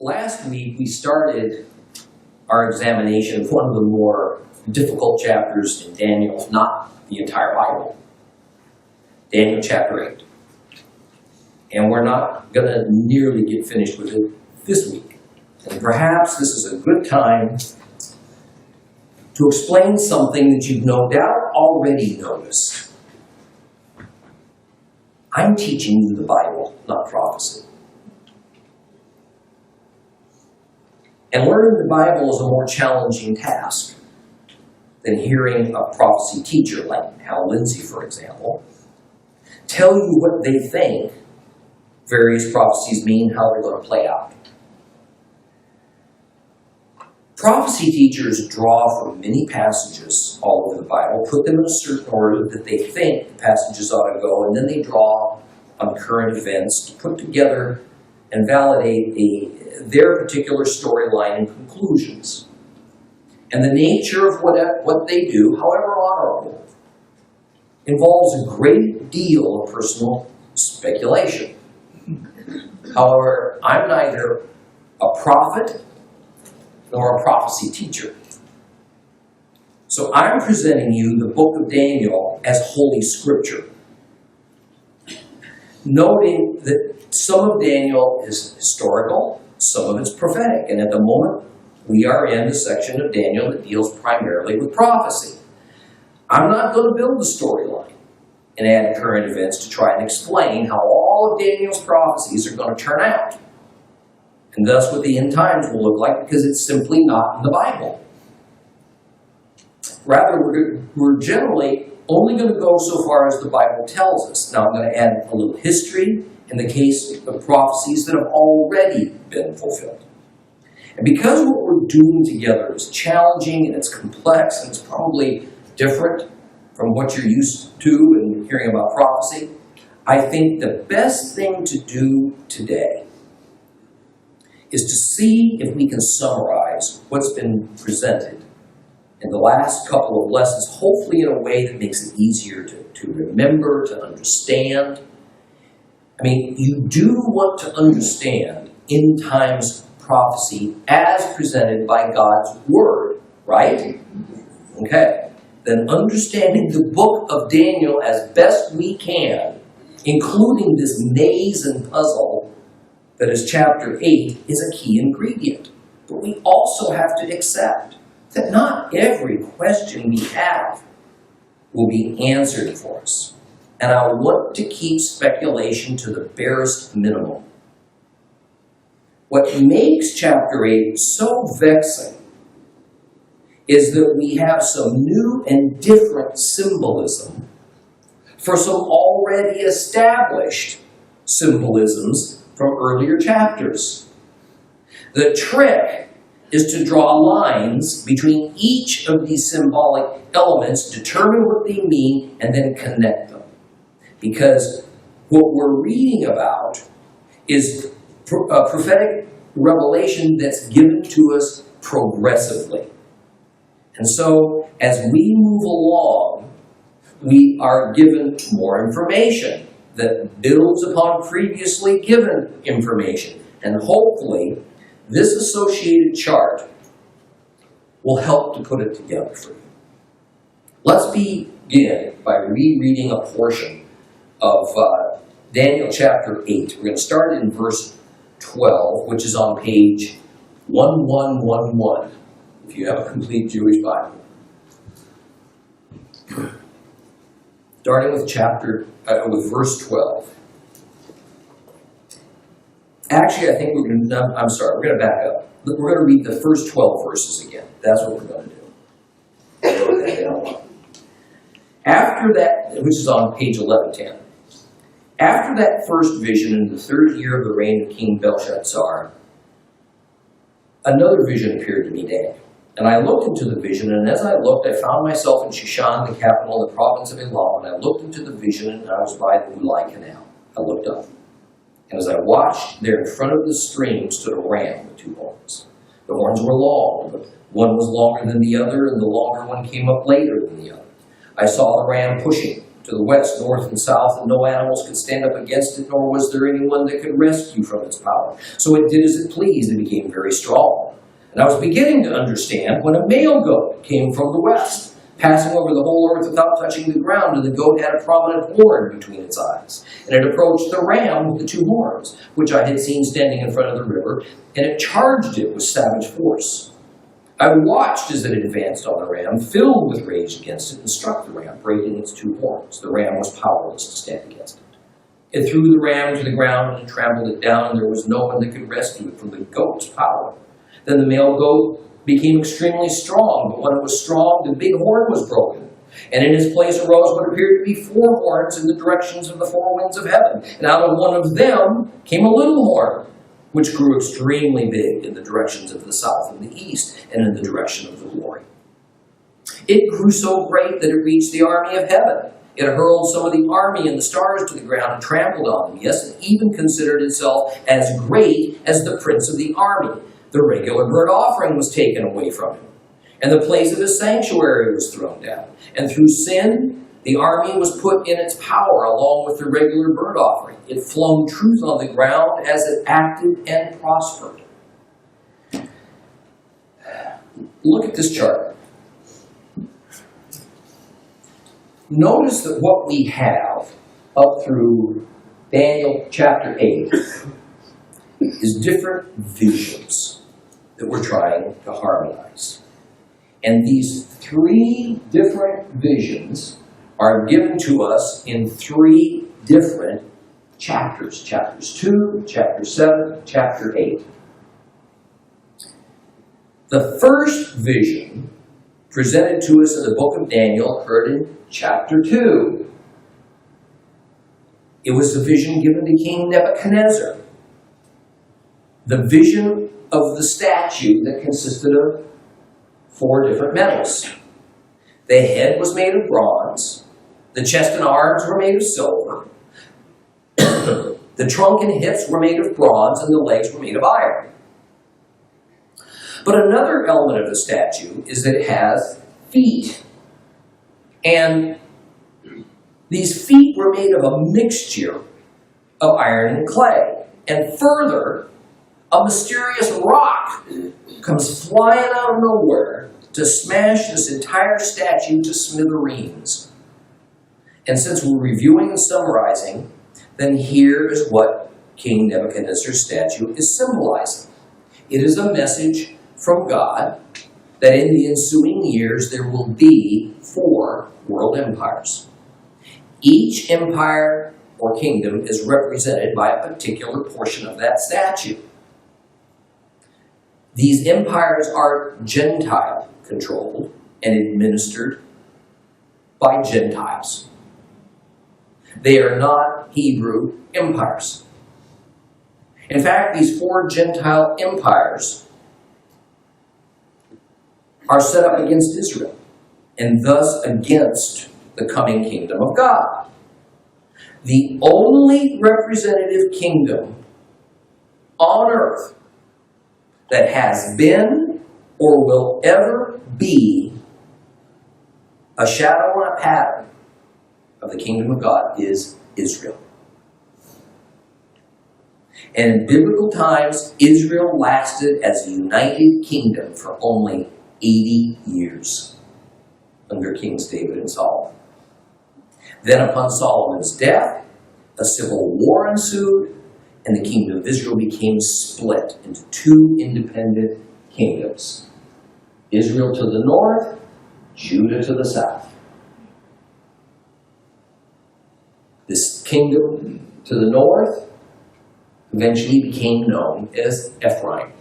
Last week, we started our examination of one of the more difficult chapters in Daniel, not the entire Bible, Daniel chapter 8. And we're not going to nearly get finished with it this week. And perhaps this is a good time to explain something that you've no doubt already noticed. I'm teaching you the Bible, not prophecy. And learning the Bible is a more challenging task than hearing a prophecy teacher, like Hal Lindsey, for example, tell you what they think various prophecies mean, how they're going to play out. Prophecy teachers draw from many passages all over the Bible, put them in a certain order that they think the passages ought to go, and then they draw on current events to put together and validate their particular storyline and conclusions. And the nature of what they do, however honorable, involves a great deal of personal speculation. However, I'm neither a prophet nor a prophecy teacher. So I'm presenting you the book of Daniel as Holy Scripture, noting that some of Daniel is historical, some of it's prophetic, and at the moment we are in the section of Daniel that deals primarily with prophecy. I'm not going to build the storyline and add current events to try and explain how all of Daniel's prophecies are going to turn out, and thus what the end times will look like, because it's simply not in the Bible. Rather, we're generally only going to go so far as the Bible tells us. Now, I'm going to add a little history in the case of prophecies that have already been fulfilled. And because what we're doing together is challenging and it's complex and it's probably different from what you're used to in hearing about prophecy, I think the best thing to do today is to see if we can summarize what's been presented in the last couple of lessons, hopefully in a way that makes it easier to remember, to understand. I mean, you do want to understand end times prophecy as presented by God's Word, right? Okay. Then understanding the book of Daniel as best we can, including this maze and puzzle that is chapter 8, is a key ingredient. But we also have to accept that not every question we have will be answered for us. And I want to keep speculation to the barest minimum. What makes chapter 8 so vexing is that we have some new and different symbolism for some already established symbolisms from earlier chapters. The trick is to draw lines between each of these symbolic elements, determine what they mean, and then connect them. Because what we're reading about is a prophetic revelation that's given to us progressively. And so, as we move along, we are given more information that builds upon previously given information. And hopefully, this associated chart will help to put it together for you. Let's begin by rereading a portion of Daniel chapter 8. We're going to start in verse 12, which is on page 1111, if you have a complete Jewish Bible. Starting with verse 12. Actually, I think we're going to back up. We're going to read the first 12 verses again. That's what we're going to do. I wrote that down. After that, which is on page 1110. After that first vision in the third year of the reign of King Belshazzar, another vision appeared to me, Daniel. And I looked into the vision, and as I looked, I found myself in Shushan, the capital of the province of Elam, and I looked into the vision, and I was by the Ulai Canal. I looked up. And as I watched, there in front of the stream stood a ram with two horns. The horns were long, but one was longer than the other, and the longer one came up later than the other. I saw the ram pushing to the west, north, and south, and no animals could stand up against it, nor was there anyone that could rescue from its power. So it did as it pleased and became very strong. And I was beginning to understand when a male goat came from the west, passing over the whole earth without touching the ground, and the goat had a prominent horn between its eyes. And it approached the ram with the two horns, which I had seen standing in front of the river, and it charged it with savage force. I watched as it advanced on the ram, filled with rage against it, and struck the ram, breaking its two horns. The ram was powerless to stand against it. It threw the ram to the ground and trampled it down, and there was no one that could rescue it from the goat's power. Then the male goat became extremely strong, but when it was strong, the big horn was broken. And in its place arose what appeared to be four horns in the directions of the four winds of heaven. And out of one of them came a little horn, which grew extremely big in the directions of the south and the east, and in the direction of the glory. It grew so great that it reached the army of heaven. It hurled some of the army and the stars to the ground and trampled on them, yes, and even considered itself as great as the prince of the army. The regular burnt offering was taken away from him, and the place of his sanctuary was thrown down. And through sin, the army was put in its power along with the regular burnt offering. It flung truth on the ground as it acted and prospered. Look at this chart. Notice that what we have up through Daniel chapter 8 is different visions that we're trying to harmonize. And these three different visions are given to us in three different chapters. Chapters 2, chapter 7, chapter 8. The first vision presented to us in the book of Daniel occurred in chapter 2. It was the vision given to King Nebuchadnezzar. The vision of the statue that consisted of four different metals. The head was made of bronze. The chest and arms were made of silver. The trunk and hips were made of bronze, and the legs were made of iron. But another element of the statue is that it has feet. And these feet were made of a mixture of iron and clay. And further, a mysterious rock comes flying out of nowhere to smash this entire statue to smithereens. And since we're reviewing and summarizing, then here is what King Nebuchadnezzar's statue is symbolizing. It is a message from God that in the ensuing years there will be 4 world empires. Each empire or kingdom is represented by a particular portion of that statue. These empires are Gentile-controlled and administered by Gentiles. They are not Hebrew empires. In fact, these 4 Gentile empires are set up against Israel, and thus against the coming kingdom of God. The only representative kingdom on earth that has been or will ever be a shadow and a pattern of the kingdom of God is Israel. And in biblical times, Israel lasted as a united kingdom for only 80 years under Kings David and Solomon. Then upon Solomon's death, a civil war ensued, and the kingdom of Israel became split into 2 independent kingdoms. Israel to the north, Judah to the south. This kingdom to the north eventually became known as Ephraim.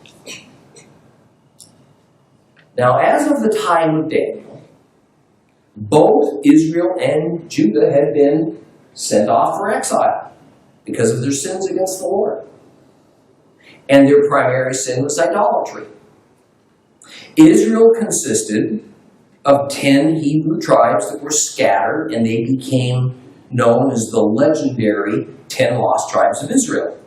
Now, as of the time of Daniel, both Israel and Judah had been sent off for exile because of their sins against the Lord. And their primary sin was idolatry. Israel consisted of 10 Hebrew tribes that were scattered, and they became known as the legendary 10 lost tribes of Israel.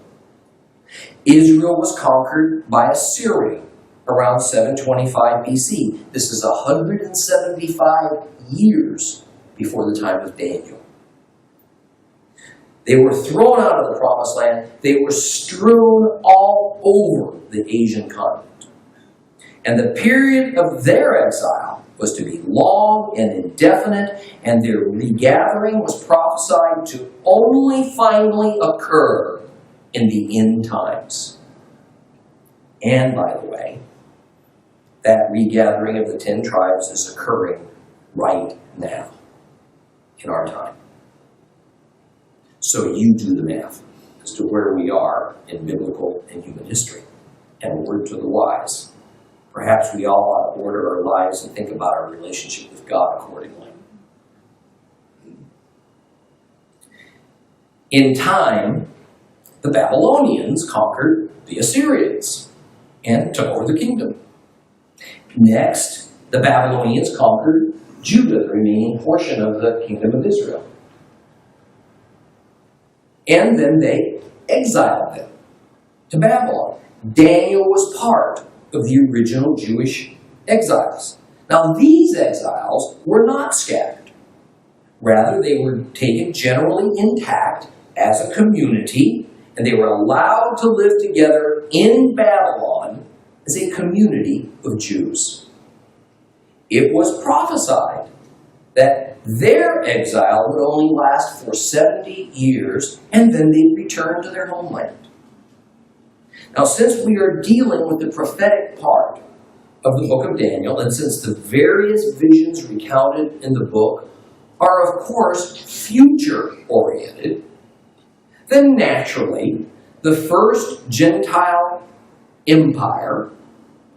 Israel was conquered by Assyria around 725 BC. This is 175 years before the time of Daniel. They were thrown out of the promised land. They were strewn all over the Asian continent. And the period of their exile was to be long and indefinite, and their regathering was prophesied to only finally occur in the end times. And, by the way, that regathering of the 10 tribes is occurring right now, in our time. So you do the math as to where we are in biblical and human history. And a word to the wise. Perhaps we all ought to order our lives and think about our relationship with God accordingly. In time, the Babylonians conquered the Assyrians and took over the kingdom. Next, the Babylonians conquered Judah, the remaining portion of the kingdom of Israel. And then they exiled them to Babylon. Daniel was part of the original Jewish exiles. Now, these exiles were not scattered. Rather, they were taken generally intact as a community, and they were allowed to live together in Babylon as a community of Jews. It was prophesied that their exile would only last for 70 years, and then they'd return to their homeland. Now, since we are dealing with the prophetic part of the book of Daniel, and since the various visions recounted in the book are, of course, future-oriented, then naturally, the first Gentile empire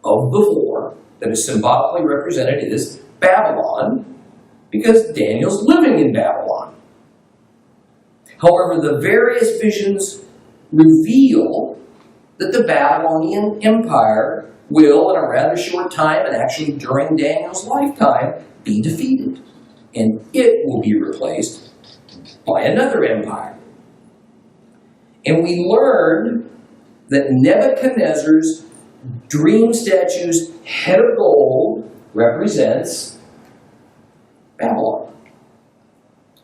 of the four that is symbolically represented is Babylon, because Daniel's living in Babylon. However, the various visions reveal that the Babylonian Empire will, in a rather short time, and actually during Daniel's lifetime, be defeated. And it will be replaced by another empire. And we learned that Nebuchadnezzar's dream statue's head of gold represents Babylon.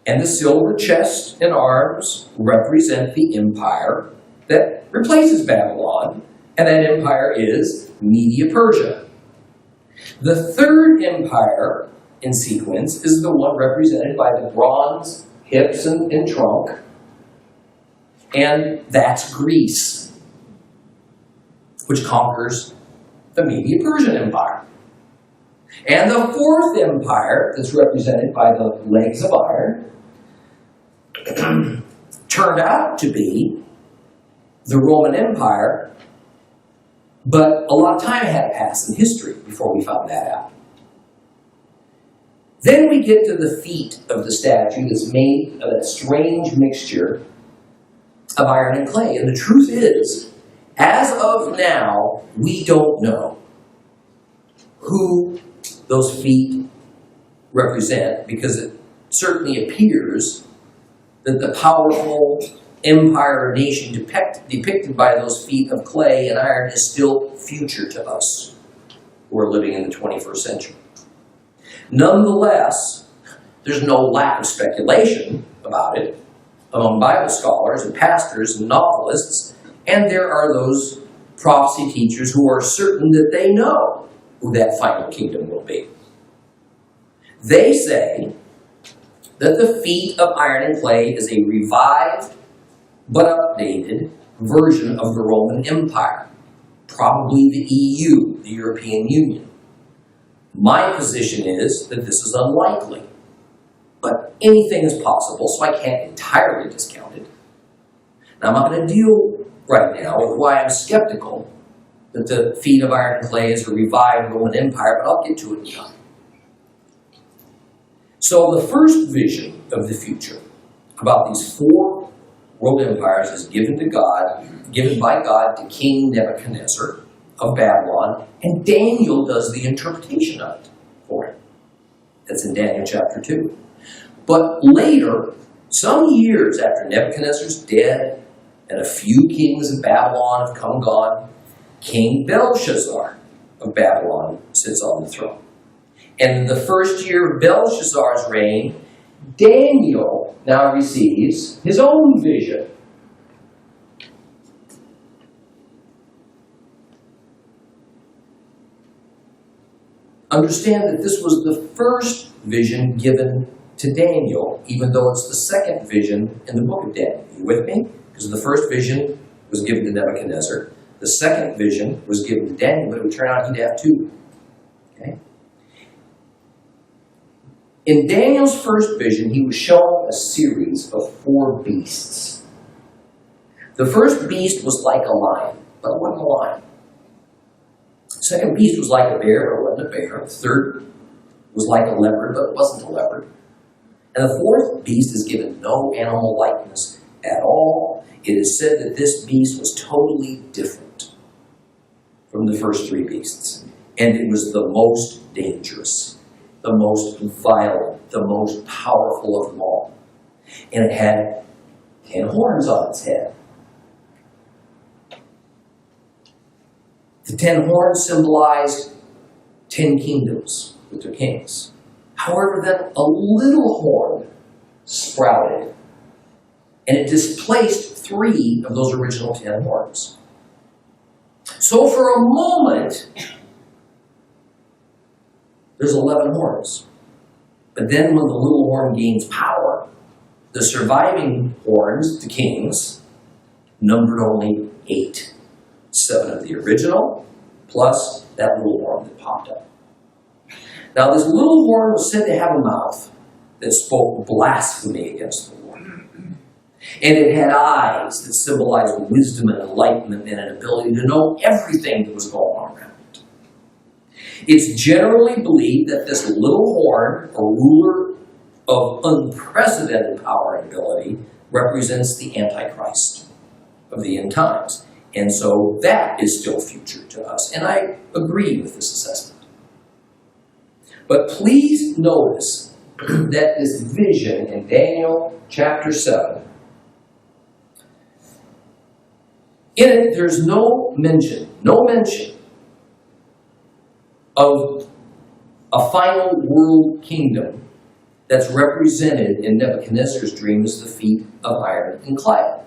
And the silver chest and arms represent the empire that replaces Babylon, and that empire is Media-Persia. The third empire in sequence is the one represented by the bronze hips and trunk, and that's Greece, which conquers the Media-Persian Empire. And the fourth empire that's represented by the legs of iron turned out to be the Roman Empire, but a lot of time had passed in history before we found that out. Then we get to the feet of the statue that's made of that strange mixture of iron and clay. And the truth is, as of now, we don't know who those feet represent, because it certainly appears that the powerful empire or nation depicted by those feet of clay and iron is still future to us who are living in the 21st century. Nonetheless, there's no lack of speculation about it among Bible scholars and pastors and novelists, and there are those prophecy teachers who are certain that they know who that final kingdom will be. They say that the feet of iron and clay is a revived but updated version of the Roman Empire, probably the EU, the European Union. My position is that this is unlikely, but anything is possible, so I can't entirely discount it. Now, I'm not going to deal right now with why I'm skeptical that the feet of iron and clay is a revived Roman Empire, but I'll get to it in time. So the first vision of the future about these four world empires is given by God to King Nebuchadnezzar of Babylon, and Daniel does the interpretation of it for him. That's in Daniel chapter 2. But later, some years after Nebuchadnezzar's dead, and a few kings of Babylon have come and gone, King Belshazzar of Babylon sits on the throne. And in the first year of Belshazzar's reign, Daniel now receives his own vision. Understand that this was the first vision given to Daniel, even though it's the second vision in the book of Daniel. Are you with me? Because the first vision was given to Nebuchadnezzar. The second vision was given to Daniel, but it would turn out he'd have two. Okay? In Daniel's first vision, he was shown a series of 4 beasts. The first beast was like a lion, but it wasn't a lion. The second beast was like a bear, but it wasn't a bear. The third was like a leopard, but it wasn't a leopard. And the fourth beast is given no animal likeness at all. It is said that this beast was totally different from the first 3 beasts. And it was the most dangerous, the most violent, the most powerful of them all. And it had 10 horns on its head. The 10 horns symbolized 10 kingdoms with their kings. However, then a little horn sprouted, and it displaced 3 of those original 10 horns. So for a moment, there's 11 horns. But then when the little horn gains power, the surviving horns, the kings, numbered only 8. 7 of the original, plus that little horn that popped up. Now this little horn was said to have a mouth that spoke blasphemy against the Lord. And it had eyes that symbolized wisdom and enlightenment and an ability to know everything that was going on around it. It's generally believed that this little horn, a ruler of unprecedented power and ability, represents the Antichrist of the end times. And so that is still future to us. And I agree with this assessment. But please notice that this vision in Daniel chapter 7, in it there's no mention of a final world kingdom that's represented in Nebuchadnezzar's dream as the feet of iron and clay.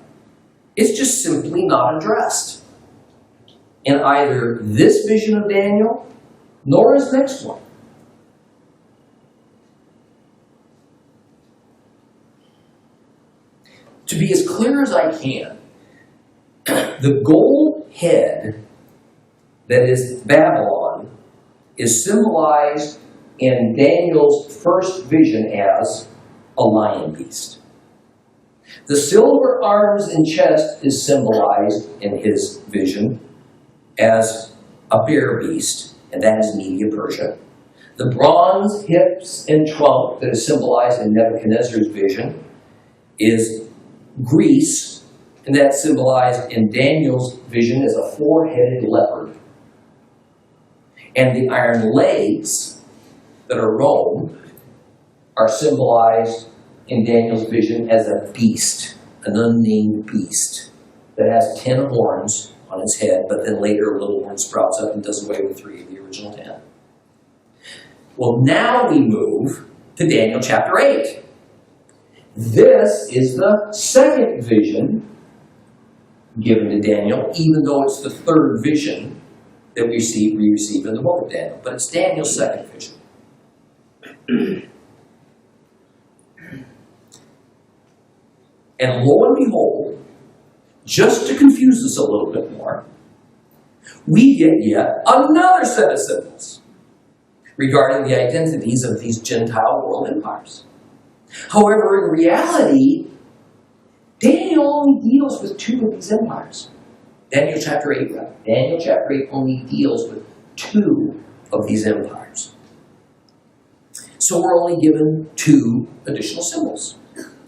It's just simply not addressed in either this vision of Daniel nor his next one. To be as clear as I can, the gold head that is Babylon is symbolized in Daniel's first vision as a lion beast. The silver arms and chest is symbolized in his vision as a bear beast, and that is Media Persia. The bronze hips and trunk that is symbolized in Nebuchadnezzar's vision is Greece, and that's symbolized in Daniel's vision as a 4-headed leopard. And the iron legs that are Rome are symbolized in Daniel's vision as a beast, an unnamed beast that has 10 horns on its head, but then later a little horn sprouts up and does away with 3 of the original 10. Well, now we move to Daniel chapter 8. This is the second vision given to Daniel, even though it's the third vision that we receive in the book of Daniel. But it's Daniel's second vision. And lo and behold, just to confuse us a little bit more, we get yet another set of symbols regarding the identities of these Gentile world empires. However, in reality, Daniel only deals with 2 of these empires. Daniel chapter 8, rather. Daniel chapter 8 only deals with 2 of these empires. So we're only given 2 additional symbols,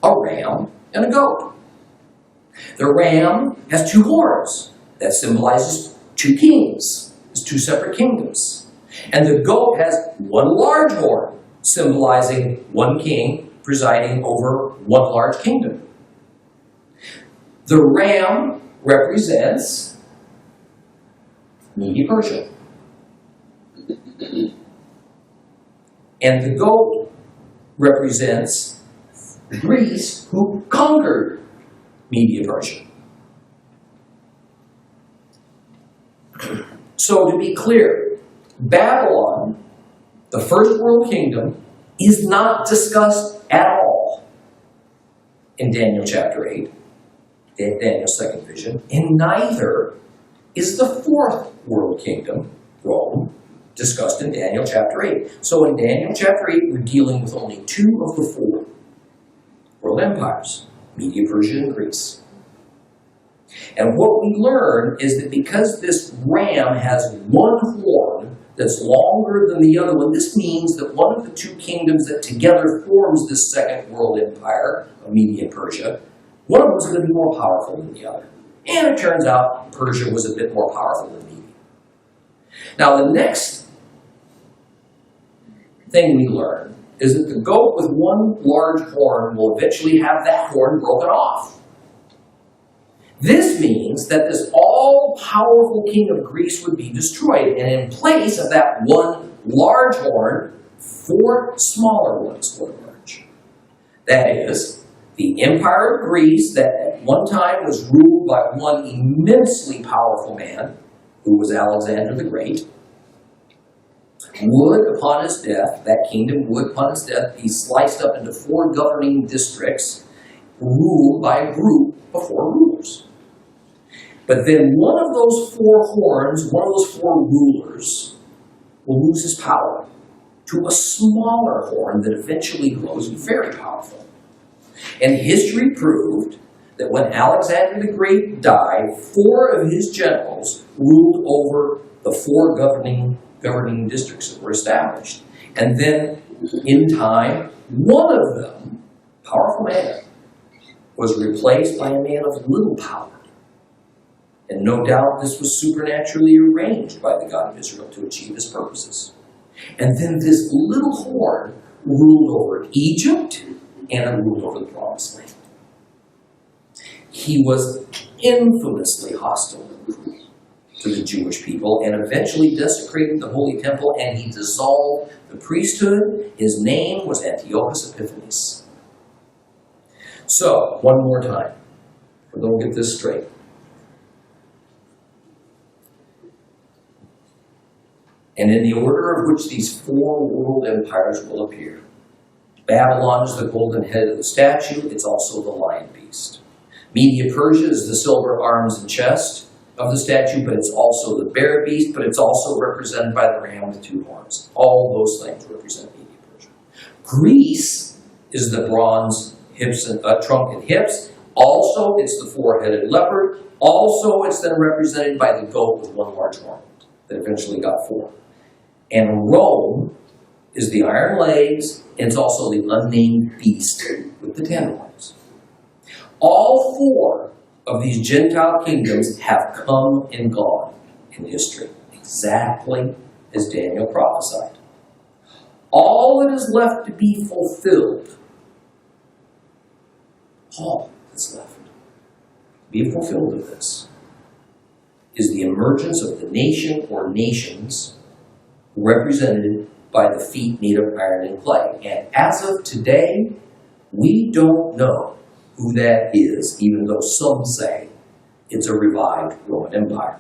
a ram and a goat. The ram has 2 horns. That symbolizes 2 kings. It's 2 separate kingdoms. And the goat has 1 large horn, symbolizing 1 king presiding over 1 large kingdom. The ram represents Media Persia. And the goat represents Greece who conquered Media-Persia. So to be clear, Babylon, the first world kingdom, is not discussed at all in Daniel chapter 8, Daniel's second vision, and neither is the fourth world kingdom, Rome, discussed in Daniel chapter 8. So in Daniel chapter 8, we're dealing with only two of the four world empires, Media-Persia and Greece. And what we learn is that because this ram has one horn that's longer than the other one, this means that one of the two kingdoms that together forms this second world empire of Media and Persia, one of them is going to be more powerful than the other. And it turns out Persia was a bit more powerful than Media. Now the next thing we learn is that the goat with one large horn will eventually have that horn broken off. This means that this all-powerful king of Greece would be destroyed, and in place of that one large horn, four smaller ones would emerge. That is, the empire of Greece that at one time was ruled by one immensely powerful man, who was Alexander the Great, would, upon his death, that kingdom would, upon his death, be sliced up into four governing districts, ruled by a group of four rulers. But then one of those four horns, one of those four rulers, will lose his power to a smaller horn that eventually grows very powerful. And history proved that when Alexander the Great died, four of his generals ruled over the four governing districts that were established. And then, in time, one of them, powerful man, was replaced by a man of little power. And no doubt this was supernaturally arranged by the God of Israel to achieve his purposes. And then this little horn ruled over Egypt and ruled over the Promised Land. He was infamously hostile to the Jewish people and eventually desecrated the Holy Temple, and he dissolved the priesthood. His name was Antiochus Epiphanes. So, one more time, we're going to get this straight. And in the order of which these four world empires will appear, Babylon is the golden head of the statue. It's also the lion beast. Media-Persia is the silver arms and chest of the statue, but it's also the bear beast, but it's also represented by the ram with two horns. All those things represent Media-Persia. Greece is the bronze hips and trunk and hips. Also, it's the four-headed leopard. Also, it's then represented by the goat with one large horn that eventually got four. And Rome is the iron legs, and it's also the unnamed beast with the 10 horns. All four of these Gentile kingdoms have come and gone in history, exactly as Daniel prophesied. All that is left to be fulfilled, all that's left to be fulfilled of this, is the emergence of the nation or nations represented by the feet made of iron and clay. And as of today, we don't know who that is, even though some say it's a revived Roman Empire.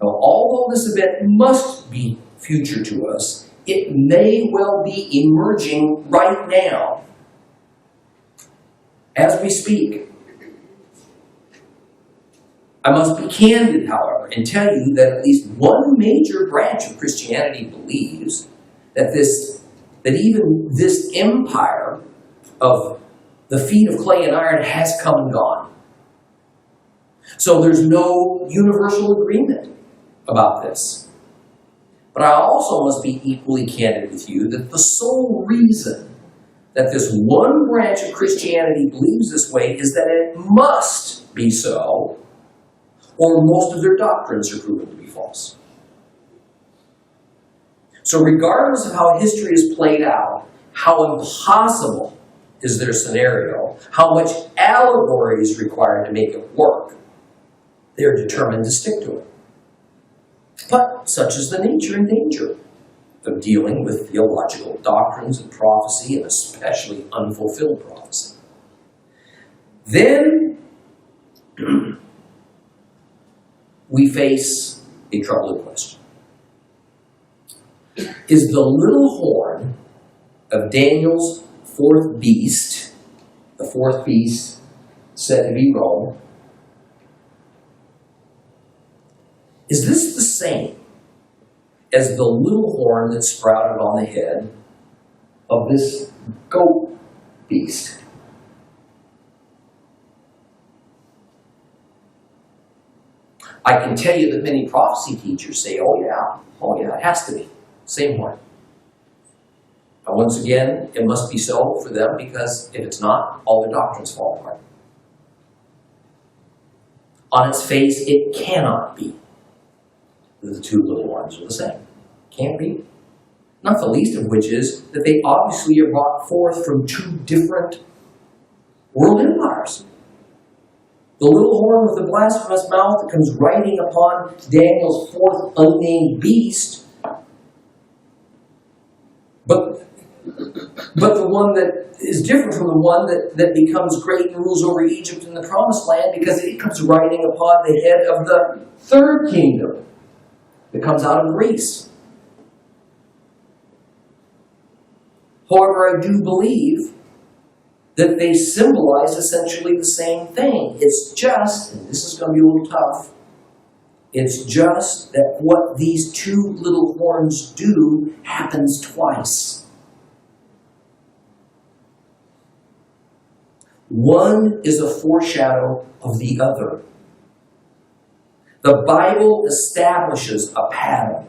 Now, although this event must be future to us, it may well be emerging right now as we speak. I must be candid, however, and tell you that at least one major branch of Christianity believes that even this empire of the feet of clay and iron has come and gone. So there's no universal agreement about this. But I also must be equally candid with you that the sole reason that this one branch of Christianity believes this way is that it must be so, or most of their doctrines are proven to be false. So regardless of how history is played out, how impossible is their scenario, how much allegory is required to make it work, they're determined to stick to it. But such is the nature and danger of dealing with theological doctrines and prophecy, and especially unfulfilled prophecy. Then we face a troubling question. Is the little horn of Daniel's fourth beast, the fourth beast said to be Rome, is this the same as the little horn that sprouted on the head of this goat beast? I can tell you that many prophecy teachers say, oh yeah, it has to be. Same horn. And once again, it must be so for them, because if it's not, all their doctrines fall apart. On its face, it cannot be that the two little horns are the same. Can't be. Not the least of which is that they obviously are brought forth from two different world empires. The little horn with the blasphemous mouth that comes riding upon Daniel's fourth unnamed beast, but the one that is different from the one that becomes great and rules over Egypt and the Promised Land, because it comes riding upon the head of the third kingdom that comes out of Greece. However, I do believe that they symbolize essentially the same thing. It's just, and this is going to be a little tough, it's just that what these two little horns do happens twice. One is a foreshadow of the other. The Bible establishes a pattern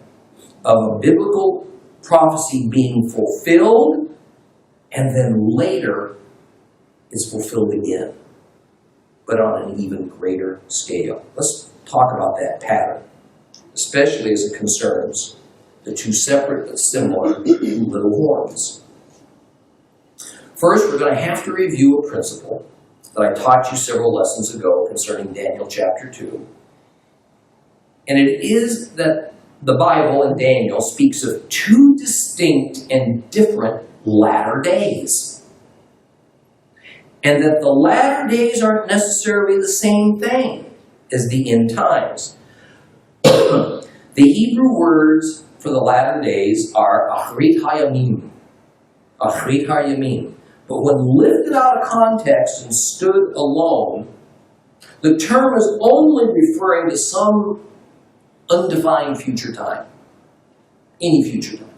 of a biblical prophecy being fulfilled, and then later is fulfilled again, but on an even greater scale. Let's talk about that pattern, especially as it concerns the two separate but similar little horns. First, we're going to have to review a principle that I taught you several lessons ago concerning Daniel chapter 2. And it is that the Bible in Daniel speaks of two distinct and different latter days. And that the latter days aren't necessarily the same thing as the end times. The Hebrew words for the latter days are achrit hayamim. Achrit hayamim. But when lifted out of context and stood alone, the term is only referring to some undefined future time. Any future time.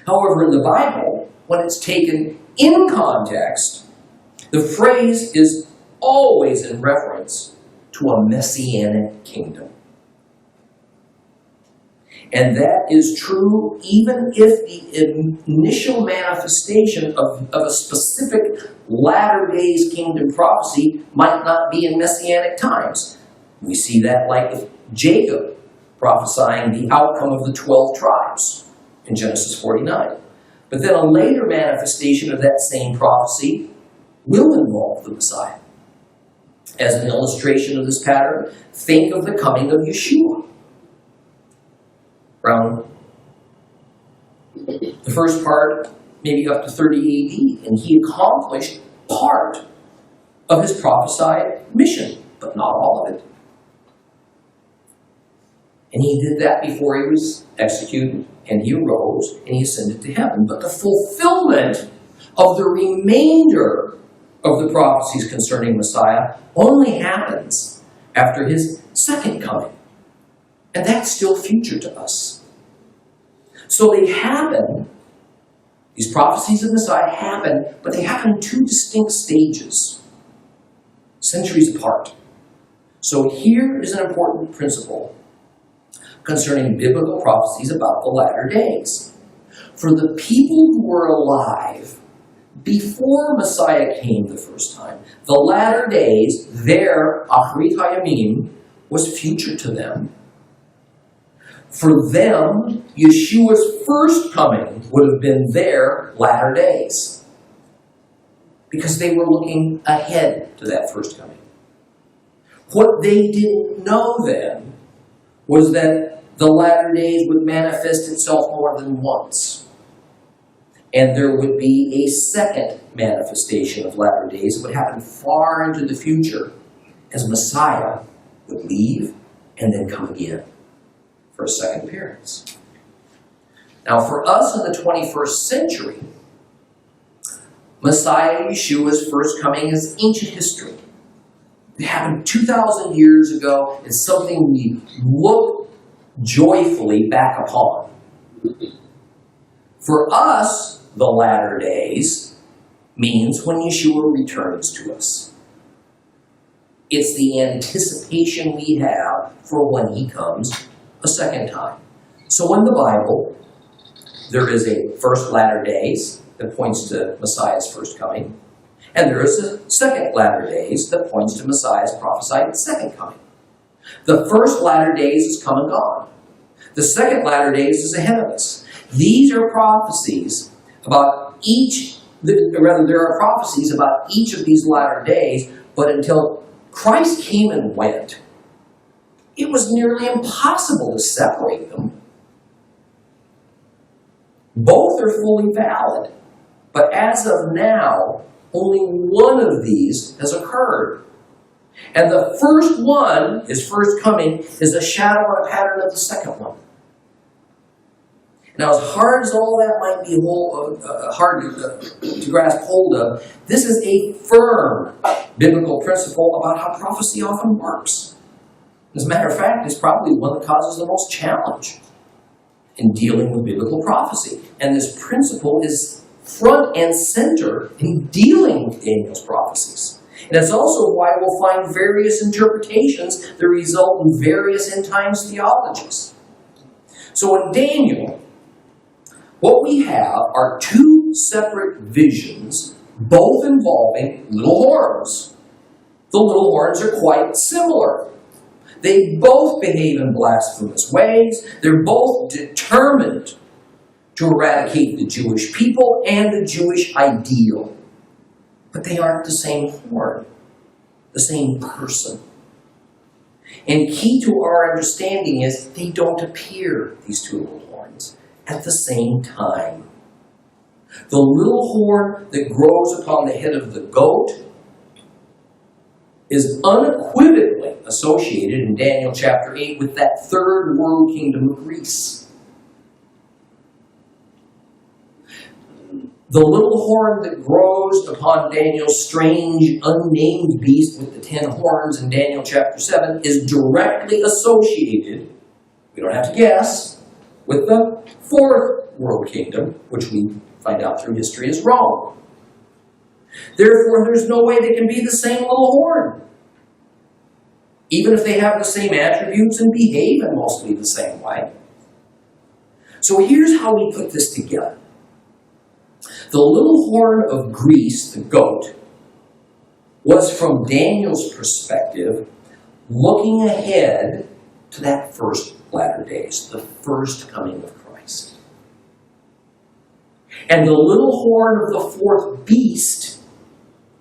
However, in the Bible, when it's taken in context, the phrase is always in reference to a messianic kingdom. And that is true even if the initial manifestation of a specific latter days kingdom prophecy might not be in messianic times. We see that like with Jacob prophesying the outcome of the 12 tribes in Genesis 49. But then a later manifestation of that same prophecy will involve the Messiah. As an illustration of this pattern, think of the coming of Yeshua. Around the first part, maybe up to 30 AD, and he accomplished part of his prophesied mission, but not all of it. And he did that before he was executed, and he arose, and he ascended to heaven. But the fulfillment of the remainder of the prophecies concerning Messiah only happens after his second coming. And that's still future to us. So they happen, these prophecies of Messiah happen, but they happen in two distinct stages, centuries apart. So here is an important principle concerning biblical prophecies about the latter days. For the people who were alive before Messiah came the first time, the latter days, their Achrit Hayamim, was future to them. For them, Yeshua's first coming would have been their latter days, because they were looking ahead to that first coming. What they didn't know then was that the latter days would manifest itself more than once. And there would be a second manifestation of latter days. It would happen far into the future as Messiah would leave and then come again for a second appearance. Now, for us in the 21st century, Messiah Yeshua's first coming is ancient history. It happened 2,000 years ago. It's something we look joyfully back upon. For us, the latter days means when Yeshua returns to us. It's the anticipation we have for when he comes a second time. So in the Bible, there is a first latter days that points to Messiah's first coming. And there is a second latter days that points to Messiah's prophesied second coming. The first latter days is come and gone. The second latter days is ahead of us. These are prophecies about there are prophecies about each of these latter days, but until Christ came and went, it was nearly impossible to separate them. Both are fully valid, but as of now, only one of these has occurred. And the first one, his first coming, is a shadow and a pattern of the second one. Now, as hard as all that might be hard to grasp hold of, this is a firm biblical principle about how prophecy often works. As a matter of fact, it's probably one that causes the most challenge in dealing with biblical prophecy. And this principle is front and center in dealing with Daniel's prophecies. And it's also why we'll find various interpretations that result in various end times theologies. So in Daniel, what we have are two separate visions, both involving little horns. The little horns are quite similar. They both behave in blasphemous ways. They're both determined to eradicate the Jewish people and the Jewish ideal. But they aren't the same horn, the same person. And key to our understanding is they don't appear, these two little horns, at the same time. The little horn that grows upon the head of the goat is unequivocally associated in Daniel chapter 8 with that third world kingdom of Greece. The little horn that grows upon Daniel's strange, unnamed beast with the 10 horns in Daniel chapter 7 is directly associated, we don't have to guess, with the fourth world kingdom, which we find out through history is Rome. Therefore, there's no way they can be the same little horn, even if they have the same attributes and behave in mostly the same way. So here's how we put this together. The little horn of Greece, the goat, was from Daniel's perspective looking ahead to that first latter days, the first coming of Christ. And the little horn of the fourth beast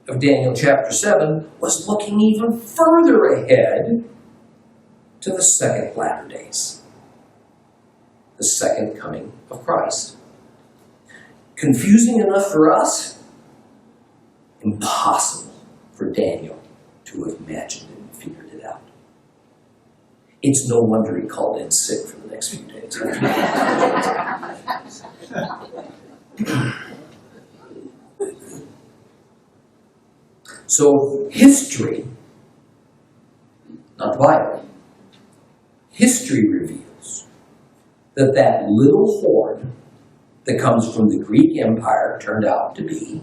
of Daniel chapter 7 was looking even further ahead to the second latter days, the second coming of Christ. Confusing enough for us, impossible for Daniel to have imagined it and figured it out. It's no wonder he called in sick for the next few days. So history, not the Bible, history reveals that little horn that comes from the Greek Empire turned out to be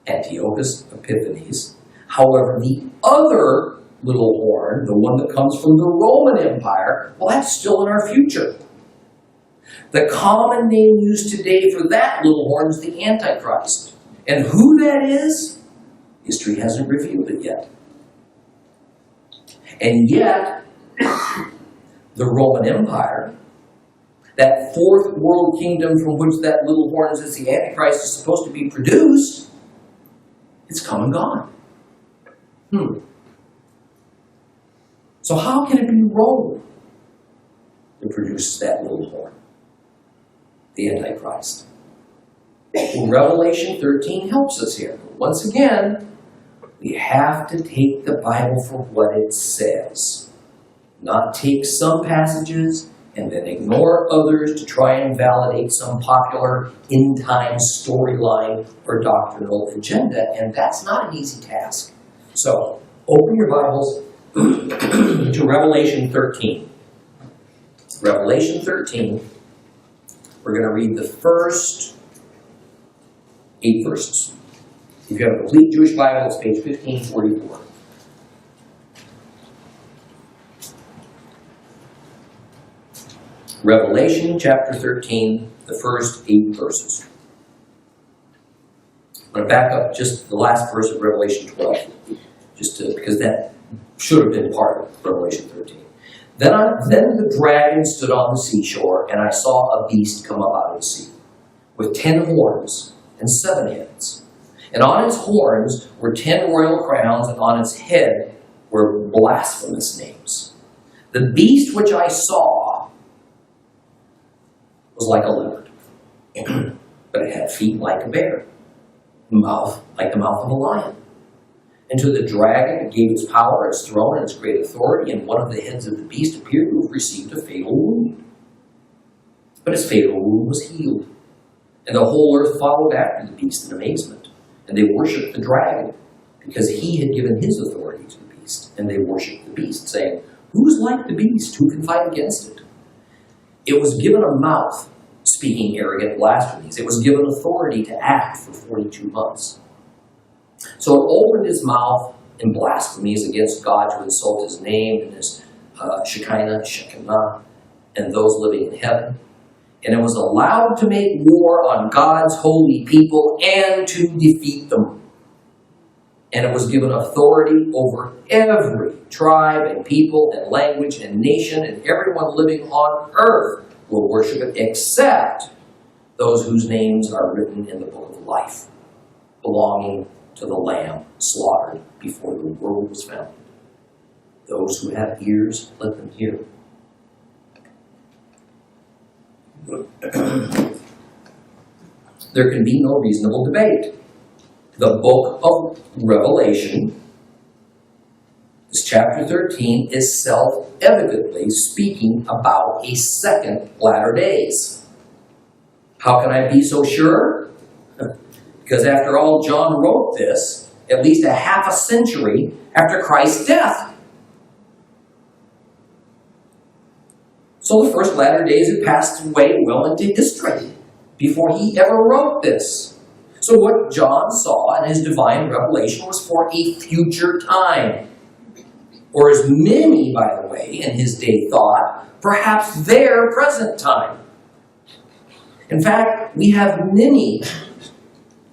Antiochus Epiphanes. However, the other little horn, the one that comes from the Roman Empire, well, that's still in our future. The common name used today for that little horn is the Antichrist. And who that is, history hasn't revealed it yet. And yet, the Roman Empire, that fourth world kingdom from which that little horn as the Antichrist is supposed to be produced, it's come and gone. So how can it be Rome? that produces that little horn, the Antichrist. Well, Revelation 13 helps us here. Once again, we have to take the Bible for what it says. Not take some passages and then ignore others to try and validate some popular end-time storyline or doctrinal agenda, and that's not an easy task. So, open your Bibles to Revelation 13. Revelation 13, we're going to read the first 8 verses. If you have a complete Jewish Bible, it's page 1544. Revelation chapter 13, the first 8 verses. I'm going to back up just the last verse of Revelation 12, because that should have been part of Revelation 13. Then the dragon stood on the seashore, and I saw a beast come up out of the sea, with 10 horns and 7 heads. And on its horns were 10 royal crowns, and on its head were blasphemous names. The beast which I saw was like a leopard, but it had feet like a bear, mouth like the mouth of a lion. And to the dragon it gave its power, its throne, and its great authority, and one of the heads of the beast appeared to have received a fatal wound. But his fatal wound was healed. And the whole earth followed after the beast in amazement. And they worshipped the dragon, because he had given his authority to the beast. And they worshipped the beast, saying, "Who is like the beast? Who can fight against it?" It was given a mouth, speaking arrogant blasphemies. It was given authority to act for 42 months. So it opened its mouth in blasphemies against God to insult his name and his Shekinah, and those living in heaven. And it was allowed to make war on God's holy people and to defeat them. And it was given authority over every tribe and people and language and nation, and everyone living on earth will worship it, except those whose names are written in the book of life, belonging to the Lamb slaughtered before the world was founded. Those who have ears, let them hear. There can be no reasonable debate. The book of Revelation, this chapter 13, is self-evidently speaking about a second latter days. How can I be so sure? Because after all, John wrote this at least a half a century after Christ's death. So the first latter days had passed away well into history before he ever wrote this. So what John saw in his divine revelation was for a future time. Or as many, by the way, in his day thought, perhaps their present time. In fact, we have many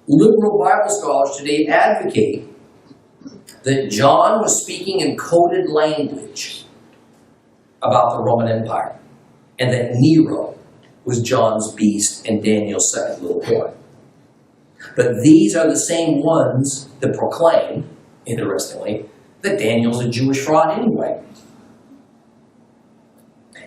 liberal Bible scholars today advocate that John was speaking in coded language about the Roman Empire, and that Nero was John's beast and Daniel's second little horn. But these are the same ones that proclaim, interestingly, that Daniel's a Jewish fraud anyway.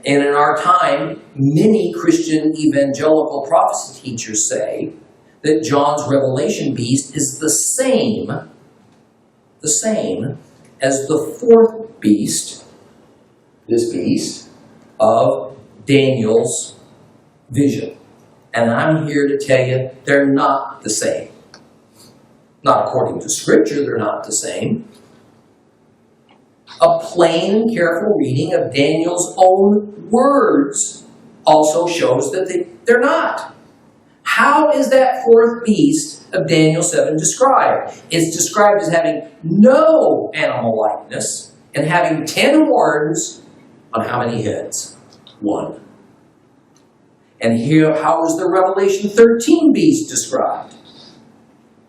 And in our time, many Christian evangelical prophecy teachers say that John's revelation beast is the same as the fourth beast, this beast, of Daniel's vision. And I'm here to tell you, they're not the same. Not according to Scripture, they're not the same. A plain and careful reading of Daniel's own words also shows that they're not. How is that fourth beast of Daniel 7 described? It's described as having no animal likeness and having 10 horns on how many heads? 1. And here, how is the Revelation 13 beast described?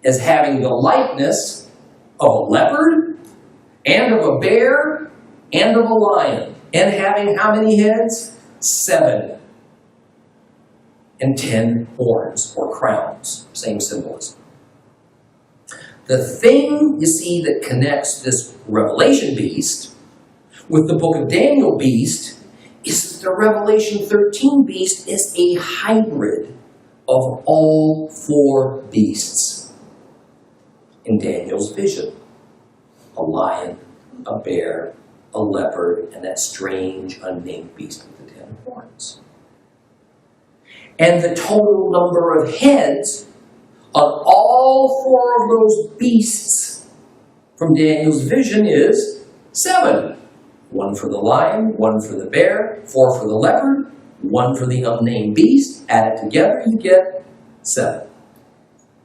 As having the likeness of a leopard, and of a bear, and of a lion. And having how many heads? 7. And 10 horns, or crowns. Same symbolism. The thing, you see, that connects this Revelation beast with the book of Daniel beast is that the Revelation 13 beast is a hybrid of all four beasts in Daniel's vision. A lion, a bear, a leopard, and that strange unnamed beast with the 10 horns. And the total number of heads on all four of those beasts from Daniel's vision is 7. 1 for the lion, 1 for the bear, 4 for the leopard, 1 for the unnamed beast. Add it together, you get 7,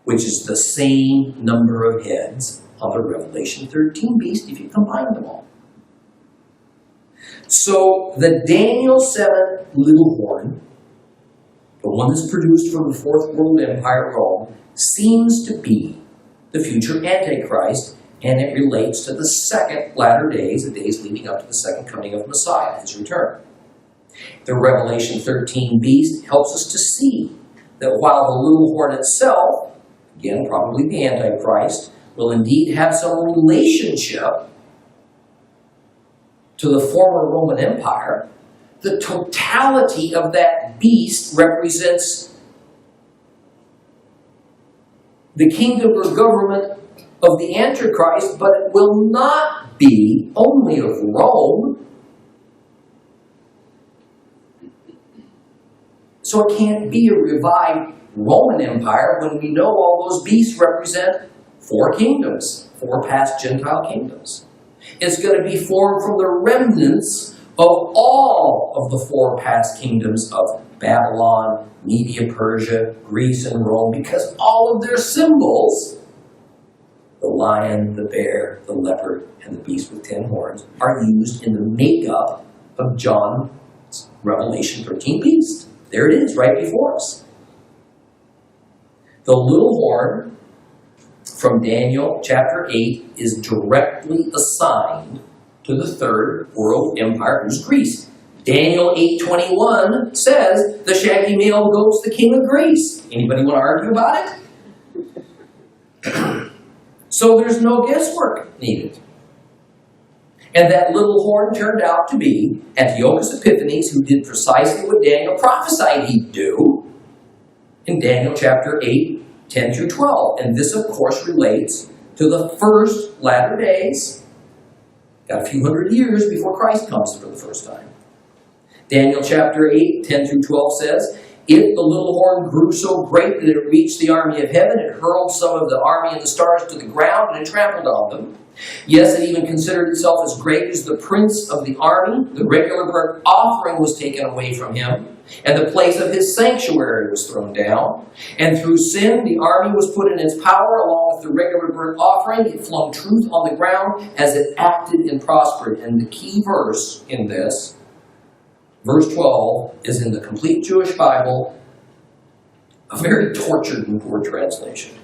which is the same number of heads of the Revelation 13 beast if you combine them all. So the Daniel 7 little horn, the one that's produced from the Fourth World Empire, Rome, seems to be the future Antichrist, and it relates to the second latter days, the days leading up to the second coming of Messiah, his return. The Revelation 13 beast helps us to see that while the little horn itself, again, probably the Antichrist, will indeed have some relationship to the former Roman Empire, the totality of that beast represents the kingdom or government of the Antichrist, but it will not be only of Rome. So it can't be a revived Roman Empire when we know all those beasts represent 4 kingdoms, 4 past Gentile kingdoms. It's going to be formed from the remnants of all of the 4 past kingdoms of Babylon, Media, Persia, Greece, and Rome, because all of their symbols, the lion, the bear, the leopard, and the beast with 10 horns, are used in the makeup of John's Revelation 13 beast. There it is, right before us. The little horn from Daniel chapter 8 is directly assigned to the Third World Empire, who's Greece. Daniel 8:21 says, the shaggy male goat's the king of Greece. Anybody want to argue about it? So there's no guesswork needed. And that little horn turned out to be Antiochus Epiphanes, who did precisely what Daniel prophesied he'd do in Daniel chapter 8, 10 through 12. And this, of course, relates to the first latter days, got a few hundred years before Christ comes for the first time. Daniel chapter 8, 10 through 12 says, if the little horn grew so great that it reached the army of heaven, it hurled some of the army and the stars to the ground, and it trampled on them. Yes, it even considered itself as great as the prince of the army. The regular burnt offering was taken away from him, and the place of his sanctuary was thrown down. And through sin, the army was put in its power, along with the regular burnt offering. It flung truth on the ground as it acted and prospered. And the key verse in this, verse 12, is in the complete Jewish Bible, a very tortured and poor translation.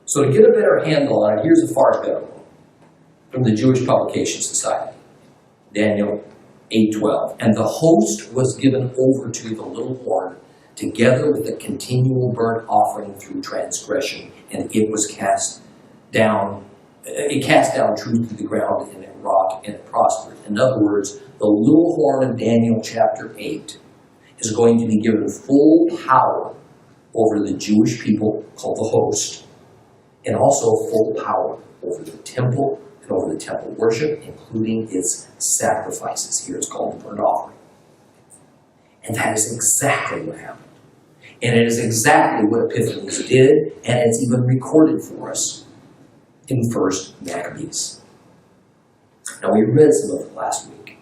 So to get a better handle on it, here's a far better one from the Jewish Publication Society. Daniel 8:12. And the host was given over to the little horn, together with the continual burnt offering through transgression, and it was cast down. It cast down truth to the ground, and it wrought, and it prospered. In other words, the little horn of Daniel chapter 8 is going to be given full power over the Jewish people, called the host, and also full power over the temple and over the temple worship, including its sacrifices. Here it's called the burnt offering. And that is exactly what happened. And it is exactly what Epiphanes did, and it's even recorded for us in 1 Maccabees. Now, we read some of it last week.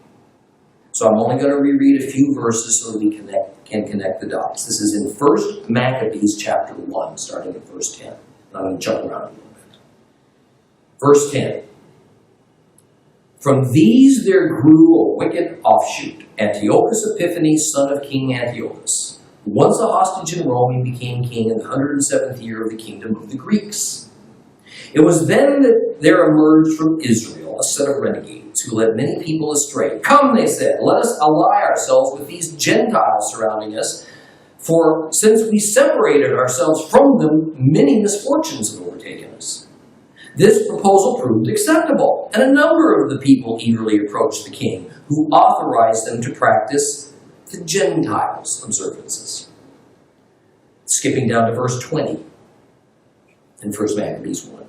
So I'm only going to reread a few verses so that we can connect the dots. This is in 1 Maccabees chapter 1, starting at verse 10. I'm going to jump around a little bit. Verse 10. From these there grew a wicked offshoot, Antiochus Epiphanes, son of King Antiochus. Once a hostage in Rome, he became king in the 107th year of the kingdom of the Greeks. It was then that there emerged from Israel a set of renegades who led many people astray. Come, they said, let us ally ourselves with these Gentiles surrounding us, for since we separated ourselves from them, many misfortunes have overtaken us. This proposal proved acceptable, and a number of the people eagerly approached the king, who authorized them to practice the Gentiles' observances. Skipping down to verse 20 in 1 Maccabees 1.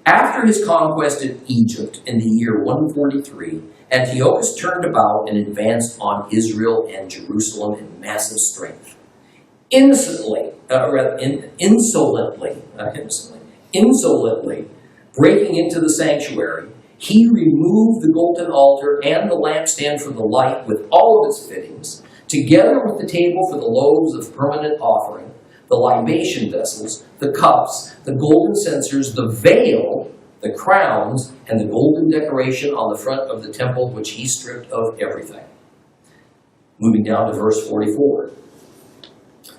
After his conquest of Egypt in the year 143, Antiochus turned about and advanced on Israel and Jerusalem in massive strength. Insolently breaking into the sanctuary, he removed the golden altar and the lampstand for the light with all of its fittings, together with the table for the loaves of permanent offering, the libation vessels, the cups, the golden censers, the veil, the crowns, and the golden decoration on the front of the temple, which he stripped of everything. Moving down to verse 44.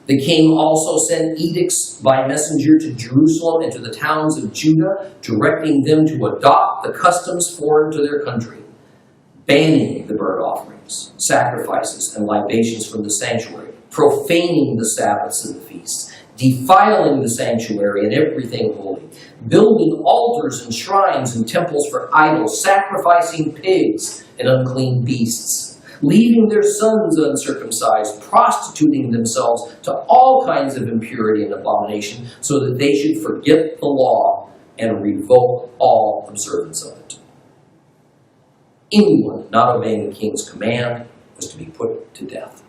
The king also sent edicts by messenger to Jerusalem and to the towns of Judah, directing them to adopt the customs foreign to their country, banning the burnt offerings, sacrifices, and libations from the sanctuary, profaning the Sabbaths and the feasts, defiling the sanctuary and everything holy, building altars and shrines and temples for idols, sacrificing pigs and unclean beasts, leaving their sons uncircumcised, prostituting themselves to all kinds of impurity and abomination, so that they should forget the law and revoke all observance of it. Anyone not obeying the king's command was to be put to death.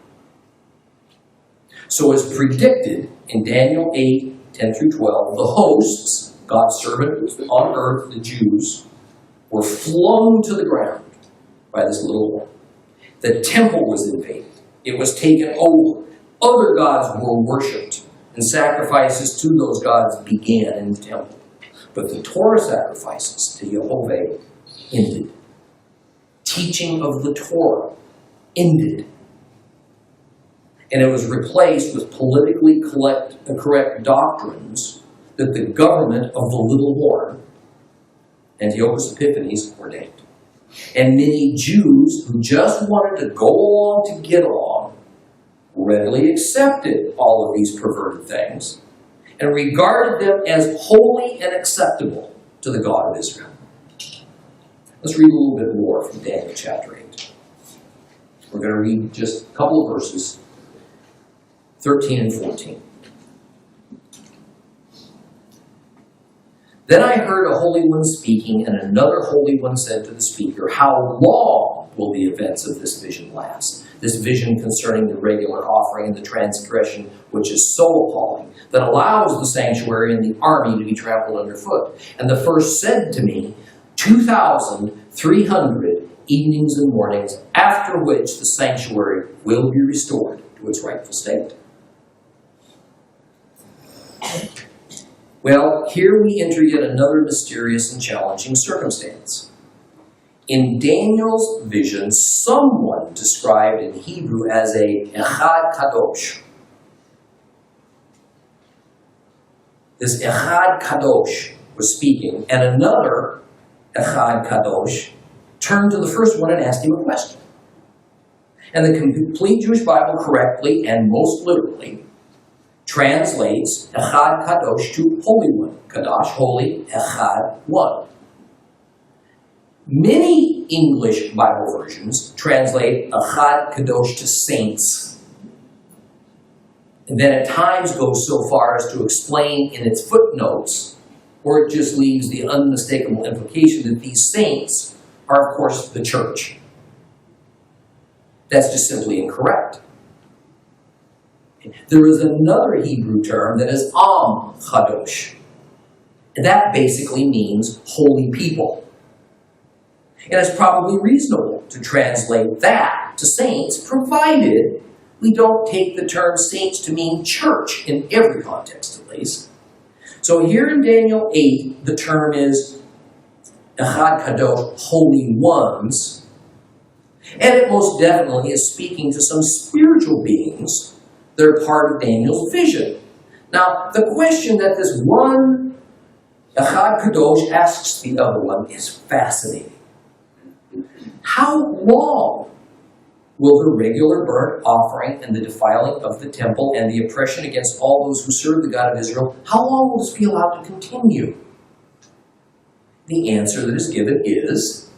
So as predicted in Daniel 8, 10 through 12, the hosts, God's servant on earth, the Jews, were flung to the ground by this little war. The temple was invaded. It was taken over. Other gods were worshipped, and sacrifices to those gods began in the temple. But the Torah sacrifices to Jehovah ended. Teaching of the Torah ended. And it was replaced with politically correct doctrines that the government of the little horn, Antiochus Epiphanes, ordained. And many Jews who just wanted to go along to get along readily accepted all of these perverted things and regarded them as holy and acceptable to the God of Israel. Let's read a little bit more from Daniel chapter 8. We're going to read just a couple of verses, 13 and 14. Then I heard a holy one speaking, and another holy one said to the speaker, "How long will the events of this vision last? This vision concerning the regular offering and the transgression, which is so appalling, that allows the sanctuary and the army to be trampled underfoot." And the first said to me, 2,300 evenings and mornings, after which the sanctuary will be restored to its rightful state. Well, here we enter yet another mysterious and challenging circumstance. In Daniel's vision, someone described in Hebrew as a Echad Kadosh. This Echad Kadosh was speaking, and another Echad Kadosh turned to the first one and asked him a question. And the complete Jewish Bible correctly and most literally translates Echad Kadosh to Holy One. Kadosh, holy, Echad, one. Many English Bible versions translate Echad Kadosh to saints. And then at times goes so far as to explain in its footnotes, or it just leaves the unmistakable implication that these saints are, of course, the church. That's just simply incorrect. There is another Hebrew term that is Am Chadosh. And that basically means holy people. And it's probably reasonable to translate that to saints, provided we don't take the term saints to mean church in every context, at least. So here in Daniel 8, the term is Echad Kadosh, holy ones. And it most definitely is speaking to some spiritual beings that are part of Daniel's vision. Now, the question that this one Echad Kadosh asks the other one is fascinating. How long will the regular burnt offering and the defiling of the temple and the oppression against all those who serve the God of Israel, how long will this be allowed to continue? the answer that is given is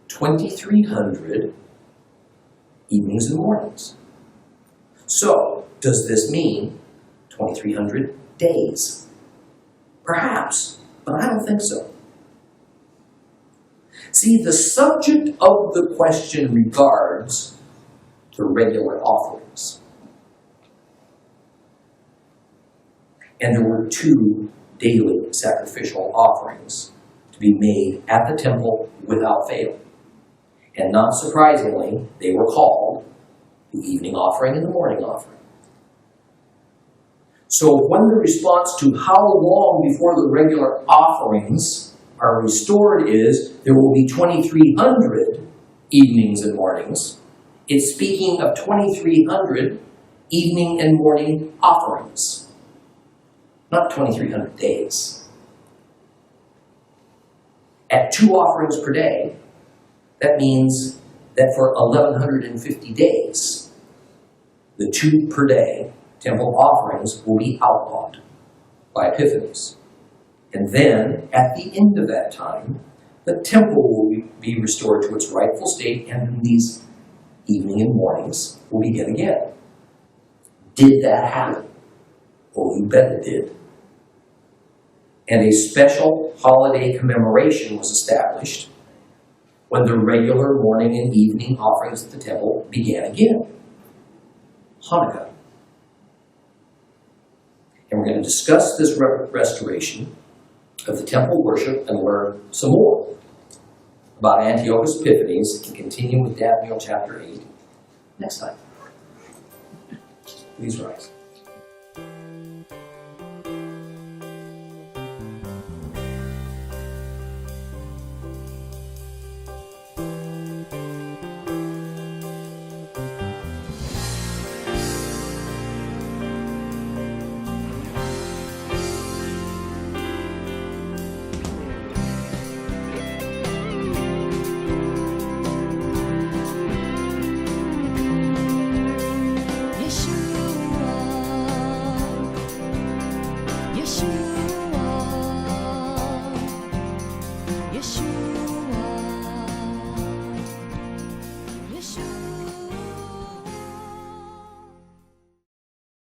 2,300 evenings and mornings. So, does this mean 2,300 days? Perhaps, but I don't think so. See, the subject of the question regards the regular offerings. And there were 2 daily sacrificial offerings to be made at the temple without fail. And not surprisingly, they were called the evening offering and the morning offering. So when the response to how long before the regular offerings are restored is, there will be 2,300 evenings and mornings, it's speaking of 2,300 evening and morning offerings, not 2,300 days. At 2 offerings per day, that means that for 1,150 days, the 2 per day temple offerings will be outlawed by Epiphanies. And then, at the end of that time, the temple will be restored to its rightful state, and these evening and mornings will begin again. Did that happen? Oh, you bet it did. And a special holiday commemoration was established when the regular morning and evening offerings at the temple began again. Hanukkah. And we're going to discuss this restoration of the temple worship and learn some more about Antiochus Epiphanes and continue with Daniel chapter 8 next time. Please rise.